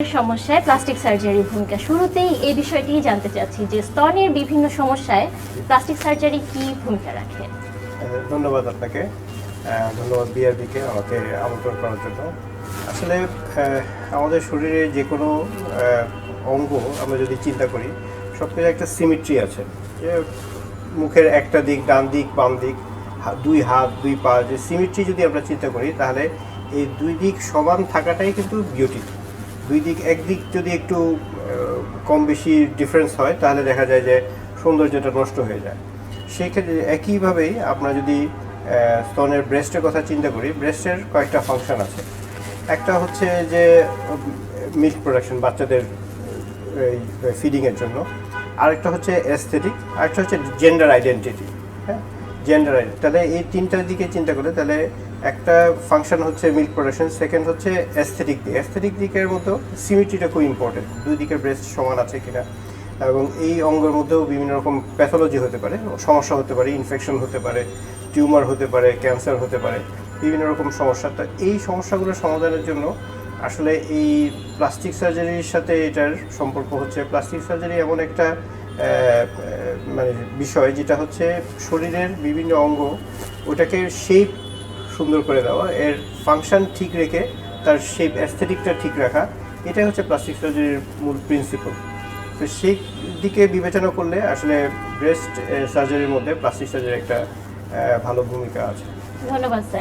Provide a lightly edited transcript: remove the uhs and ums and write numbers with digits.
সমস্যায় প্লাস্টিক সার্জারির ভূমিকা। শুরুতেই এই বিষয়টি জানতে চাচ্ছি যে স্তনের বিভিন্ন সমস্যায় প্লাস্টিক সার্জারি কি ভূমিকা রাখে। ধন্যবাদ আপনাকে, ধন্যবাদ বিআরবিকে আমাকে আমন্ত্রণ করার জন্য। আসলে আমাদের শরীরে যে কোনো অঙ্গ আমরা যদি চিন্তা করি, সব কিছু একটা সিমেট্রি আছে। যে মুখের একটা দিক, ডান দিক, বাম দিক, দুই হাত, দুই পা, যে সিমেট্রি যদি আমরা চিন্তা করি, তাহলে এই দুই দিক সমান থাকাটাই কিন্তু বিউটি। দুই দিক, একদিক যদি একটু কম বেশি ডিফারেন্স হয়, তাহলে দেখা যায় যে সৌন্দর্যটা নষ্ট হয়ে যায়। সেই ক্ষেত্রে একইভাবেই আমরা যদি স্তনের ব্রেস্টের কথা চিন্তা করি, ব্রেস্টের কয়েকটা ফাংশন আছে। একটা হচ্ছে যে মিল্ক প্রোডাকশন, বাচ্চাদের ফিডিংয়ের জন্য। আরেকটা হচ্ছে অ্যাস্থেটিক, আরেকটা হচ্ছে জেন্ডার আইডেন্টিটি। হ্যাঁ, জেন্ডার আইডেন্টি। তাহলে এই তিনটার দিকে চিন্তা করে, তাহলে একটা ফাংশন হচ্ছে মিল্ক প্রোডাকশন, সেকেন্ড হচ্ছে অ্যাস্থেটিক দিক। অ্যাস্থেটিক দিকের মতো সিমেট্রিটা খুব ইম্পর্টেন্ট, দুই দিকের ব্রেস্ট সমান আছে কিনা, এবং এই অঙ্গের মধ্যেও বিভিন্ন রকম প্যাথোলজি হতে পারে, সমস্যা হতে পারে, ইনফেকশন হতে পারে, টিউমার হতে পারে, ক্যান্সার হতে পারে, বিভিন্ন রকম সমস্যা। তো এই সমস্যাগুলো সমাধানের জন্য আসলে এই প্লাস্টিক সার্জারির সাথে এটার সম্পর্ক হচ্ছে। প্লাস্টিক সার্জারি এমন একটা মানে বিষয়, যেটা হচ্ছে শরীরের বিভিন্ন অঙ্গ, ওটাকে শেপ সুন্দর করে দেওয়া, এর ফাংশন ঠিক রেখে তার শেপ, অ্যাস্থেটিকটা ঠিক রাখা, এটাই হচ্ছে প্লাস্টিক সার্জারির মূল প্রিন্সিপাল। তো সেই দিকে বিবেচনা করলে আসলে ব্রেস্ট সার্জারির মধ্যে প্লাস্টিক সার্জারির একটা ভালো ভূমিকা আছে। ধন্যবাদ স্যার।